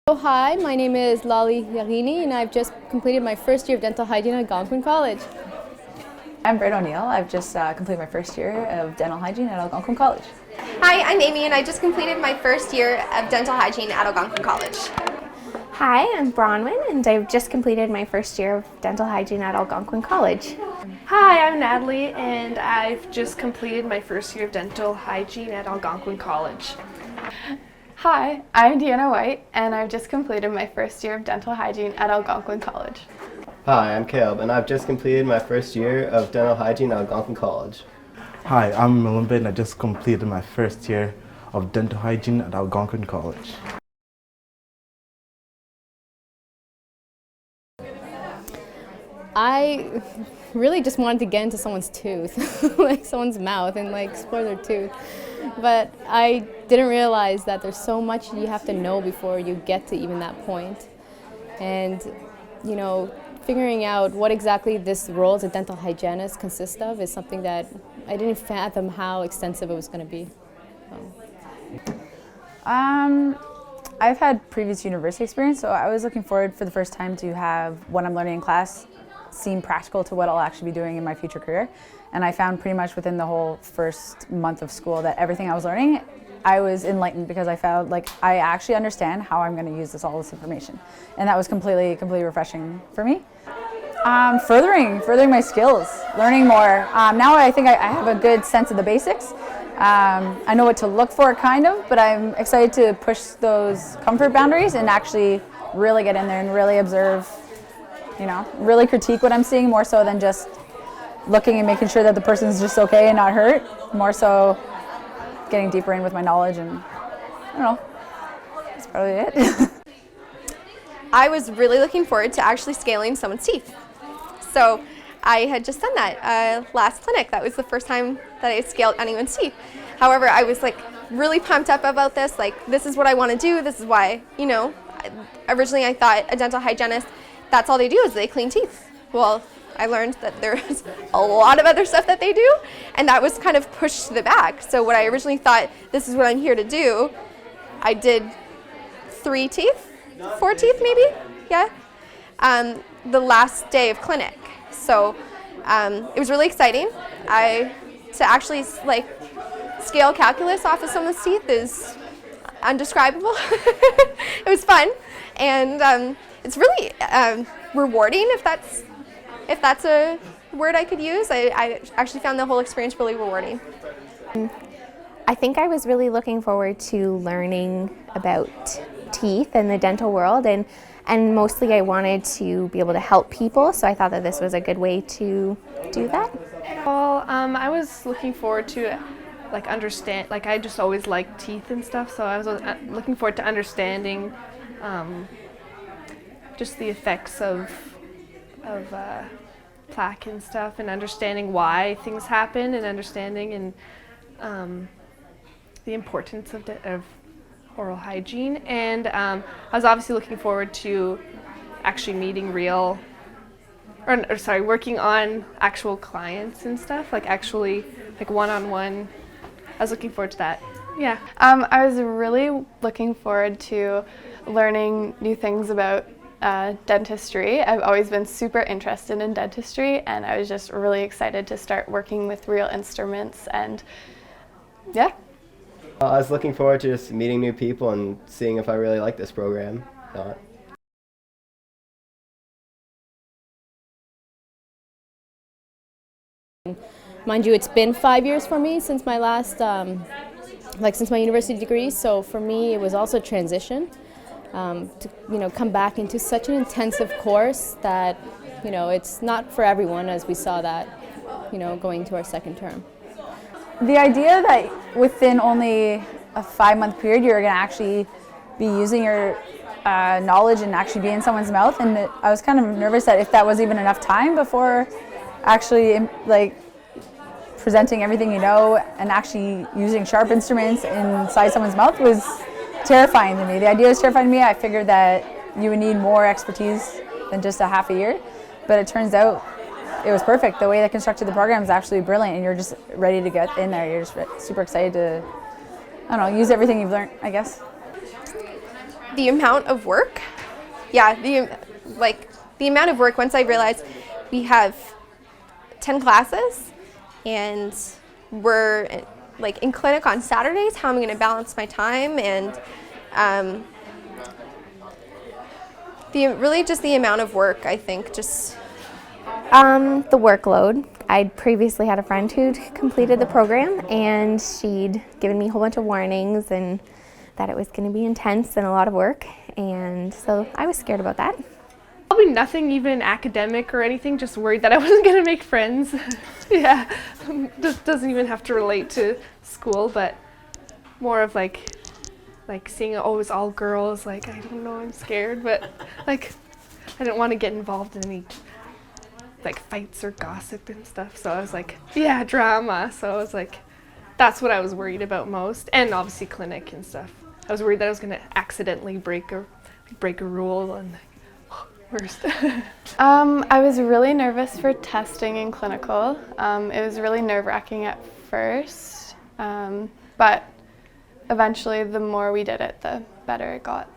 Oh, hi, my name is Lali Yarini and I've just completed my first year of dental hygiene at Algonquin College. I'm Britt O'Neill. I've just completed my first year of dental hygiene at Algonquin College. Hi, I'm Amy and I just completed my first year of dental hygiene at Algonquin College. Hi, I'm Bronwyn and I've just completed my first year of dental hygiene at Algonquin College. Hi, I'm Natalie and I've just completed my first year of dental hygiene at Algonquin College. Hi, I'm Deanna White and I've just completed my first year of dental hygiene at Algonquin College. Hi, I'm Caleb and I've just completed my first year of dental hygiene at Algonquin College. Hi, I'm Melinda and I just completed my first year of dental hygiene at Algonquin College. I really just wanted to get into someone's tooth, like someone's mouth, and explore their tooth. But I didn't realize that there's so much you have to know before you get to even that point. And, figuring out what exactly this role as a dental hygienist consists of is something that I didn't fathom how extensive it was going to be. I've had previous university experience, so I was looking forward for the first time to have what I'm learning in class seem practical to what I'll actually be doing in my future career. And I found pretty much within the whole first month of school that everything I was learning, I was enlightened because I found I actually understand how I'm going to use all this information. And that was completely refreshing for me. Furthering my skills, learning more. Now I think I have a good sense of the basics. I know what to look for but I'm excited to push those comfort boundaries and actually really get in there and really observe, really critique what I'm seeing more so than just looking and making sure that the person's just okay and not hurt, more so getting deeper in with my knowledge, and I don't know, that's probably it. I was really looking forward to actually scaling someone's teeth. So I had just done that last clinic. That was the first time that I had scaled anyone's teeth. However, I was really pumped up about this. This is what I want to do. This is why, originally I thought a dental hygienist, that's all they do is they clean teeth. Well, I learned that there's a lot of other stuff that they do, and that was kind of pushed to the back. So what I originally thought, this is what I'm here to do, I did 4 teeth maybe, yeah, the last day of clinic. So it was really exciting. To actually scale calculus off of someone's teeth is undescribable. It was fun, and it's really rewarding, if that's a word I could use. I actually found the whole experience really rewarding. I think I was really looking forward to learning about teeth and the dental world, and mostly I wanted to be able to help people, so I thought that this was a good way to do that. Well, I was looking forward to understand, I just always liked teeth and stuff, so I was looking forward to understanding just the effects of plaque and stuff, and understanding why things happen, and understanding the importance of oral hygiene. And I was obviously looking forward to actually meeting working on actual clients and stuff, actually one-on-one. I was looking forward to that. Yeah. I was really looking forward to learning new things about dentistry. I've always been super interested in dentistry, and I was just really excited to start working with real instruments, and yeah. I was looking forward to just meeting new people and seeing if I really like this program or not. Mind you, it's been 5 years for me since my last, since my university degree, so for me it was also a transition. To come back into such an intensive course that it's not for everyone, as we saw that going to our second term. The idea that within only a 5-month period you're going to actually be using your knowledge and actually be in someone's mouth, and I was kind of nervous that if that was even enough time before actually presenting everything and actually using sharp instruments inside someone's mouth was terrifying to me. The idea was terrifying to me. I figured that you would need more expertise than just a half a year, but it turns out it was perfect. The way they constructed the program is actually brilliant, and you're just ready to get in there. You're just super excited to, use everything you've learned, I guess. The amount of work, yeah, the amount of work once I realized we have 10 classes and we're like in clinic on Saturdays, how am I going to balance my time, and really just the amount of work, I think, just The workload. I'd previously had a friend who'd completed the program, and she'd given me a whole bunch of warnings and that it was going to be intense and a lot of work, and so I was scared about that. Probably nothing even academic or anything, just worried that I wasn't going to make friends. Yeah, just doesn't even have to relate to school, but more of like seeing oh, it's all girls, like I don't know, I'm scared, but like I didn't want to get involved in any like fights or gossip and stuff, so I was like, yeah, drama, so I was like, that's what I was worried about most, and obviously clinic and stuff. I was worried that I was going to accidentally break a rule, and worst. I was really nervous for testing in clinical. It was really nerve-wracking at first, but eventually the more we did it, the better it got.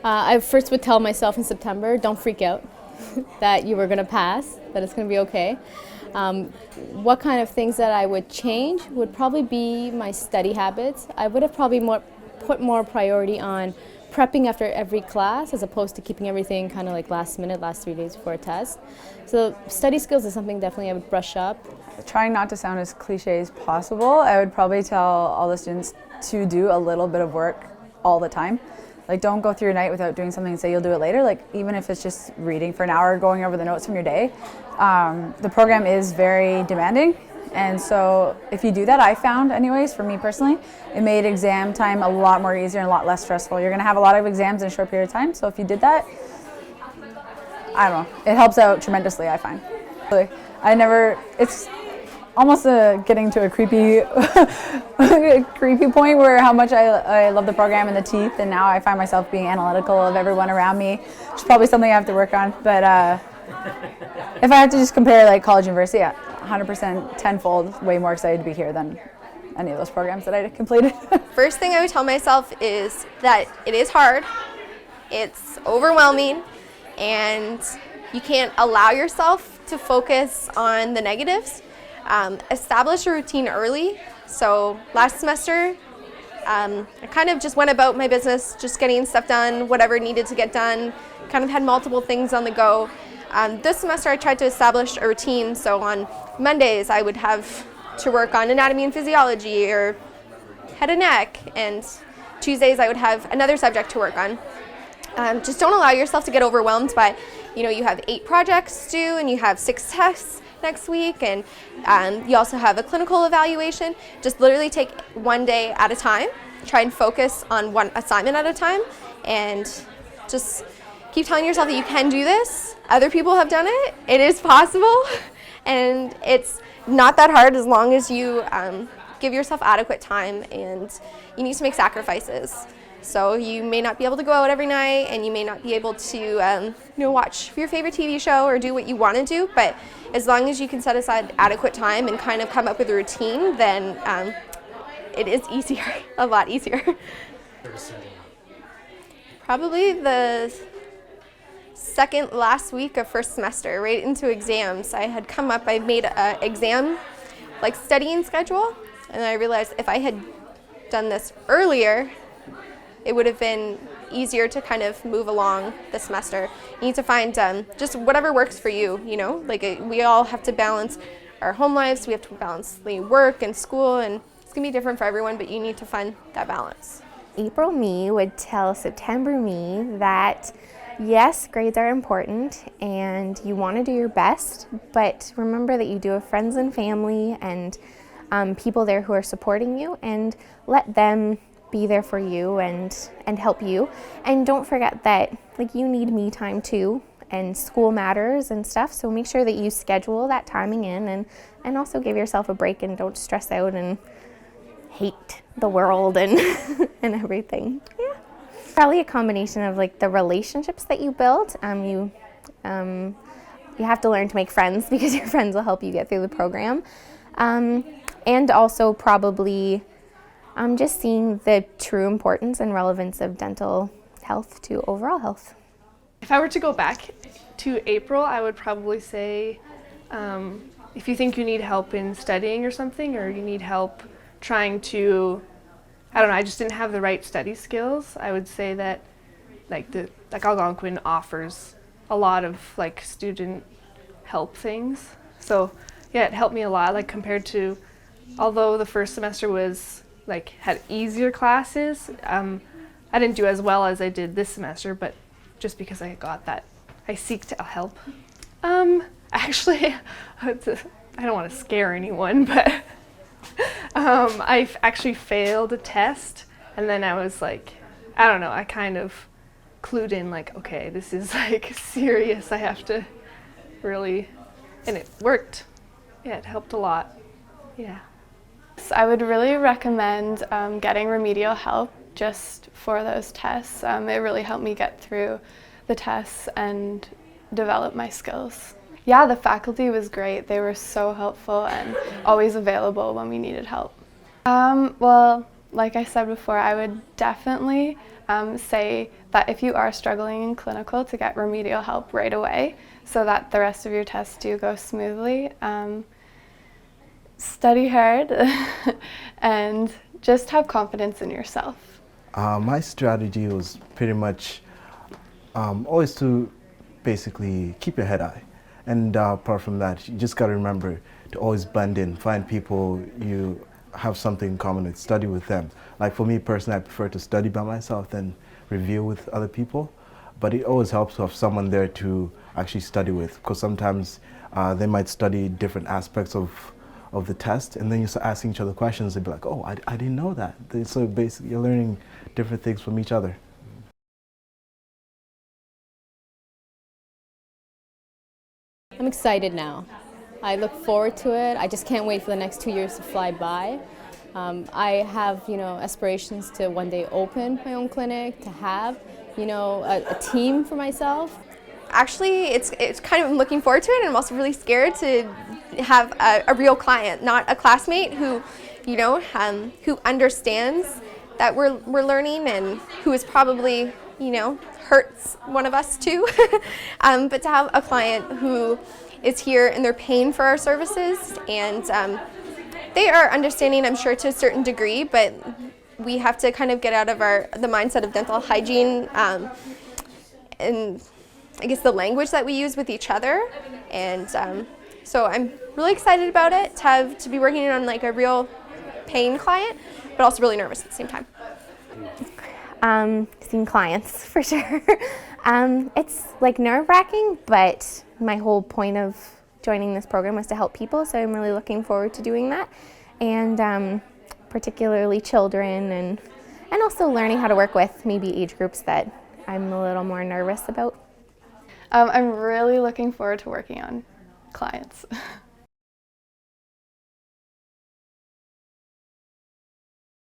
I first would tell myself in September, don't freak out, that you were going to pass, that it's going to be okay. What kind of things that I would change would probably be my study habits. I would have probably put more priority on prepping after every class as opposed to keeping everything kind of like last minute, last 3 days before a test. So study skills is something definitely I would brush up. Trying not to sound as cliche as possible, I would probably tell all the students to do a little bit of work all the time. Like, don't go through your night without doing something and say you'll do it later. Like, even if it's just reading for an hour, going over the notes from your day. The program is very demanding, and so if you do that, I found anyways, for me personally, it made exam time a lot more easier and a lot less stressful. You're gonna have a lot of exams in a short period of time, so if you did that, I don't know, it helps out tremendously, I find. It's almost getting to a creepy point where how much I love the program and the teeth, and now I find myself being analytical of everyone around me, which is probably something I have to work on. But if I had to just compare like college, university, 100% tenfold way more excited to be here than any of those programs that I completed. First thing I would tell myself is that it is hard, it's overwhelming, and you can't allow yourself to focus on the negatives. Establish a routine early. So last semester, I kind of just went about my business, just getting stuff done, whatever needed to get done, kind of had multiple things on the go. This semester I tried to establish a routine, so on Mondays I would have to work on anatomy and physiology or head and neck, and Tuesdays I would have another subject to work on. Just don't allow yourself to get overwhelmed by, you have 8 projects due and you have 6 tests next week, and you also have a clinical evaluation. Just literally take one day at a time, try and focus on one assignment at a time, and just keep telling yourself that you can do this. Other people have done it. It is possible, and it's not that hard as long as you give yourself adequate time, and you need to make sacrifices. So you may not be able to go out every night, and you may not be able to watch your favorite TV show or do what you want to do, but as long as you can set aside adequate time and kind of come up with a routine, then it is easier, a lot easier. Probably the second last week of first semester, right into exams. I made an exam studying schedule, and I realized if I had done this earlier, it would have been easier to kind of move along the semester. You need to find just whatever works for you, we all have to balance our home lives, we have to balance the work and school, and it's gonna be different for everyone, but you need to find that balance. April me would tell September me that yes, grades are important and you want to do your best, but remember that you do have friends and family and people there who are supporting you, and let them be there for you and help you. And don't forget that you need me time too, and school matters and stuff, so make sure that you schedule that timing in, and also give yourself a break and don't stress out and hate the world and and everything. Yeah. Probably a combination of the relationships that you build. you have to learn to make friends because your friends will help you get through the program. And also probably just seeing the true importance and relevance of dental health to overall health. If I were to go back to April, I would probably say if you think you need help in studying or something, or you need help trying to, I don't know, I just didn't have the right study skills, I would say that like Algonquin offers a lot of like student help things. So yeah, it helped me a lot, like compared to, although the first semester was like had easier classes, I didn't do as well as I did this semester, but just because I got that, I seek to help. Actually, I don't want to scare anyone, but I actually failed a test, and then I was like, I don't know, I kind of clued in like, okay, this is like serious, I have to really, and it worked. Yeah, it helped a lot. Yeah. So I would really recommend getting remedial help just for those tests. It really helped me get through the tests and develop my skills. Yeah, the faculty was great. They were so helpful and always available when we needed help. Well, like I said before, I would definitely say that if you are struggling in clinical, to get remedial help right away so that the rest of your tests do go smoothly. Study hard and just have confidence in yourself. My strategy was pretty much always to basically keep your head high. And apart from that, you just got to remember to always blend in, find people you have something in common with, study with them. Like for me personally, I prefer to study by myself than review with other people. But it always helps to have someone there to actually study with, because sometimes they might study different aspects of the test, and then you start asking each other questions, they'd be like, oh, I didn't know that. So basically you're learning different things from each other. I'm excited now. I look forward to it. I just can't wait for the next 2 years to fly by. I have, aspirations to one day open my own clinic, to have, a team for myself. Actually, it's kind of, I'm looking forward to it, and I'm also really scared to have a real client, not a classmate who, who understands that we're learning and who is probably, hurts one of us too. But to have a client who is here and they're paying for our services, and they are understanding, I'm sure, to a certain degree, but we have to kind of get out of the mindset of dental hygiene and I guess the language that we use with each other. And so I'm really excited about it, to be working on like a real paying client, but also really nervous at the same time. Seeing clients for sure. It's like nerve-wracking, but my whole point of joining this program was to help people, so I'm really looking forward to doing that, and particularly children, and also learning how to work with maybe age groups that I'm a little more nervous about. I'm really looking forward to working on clients.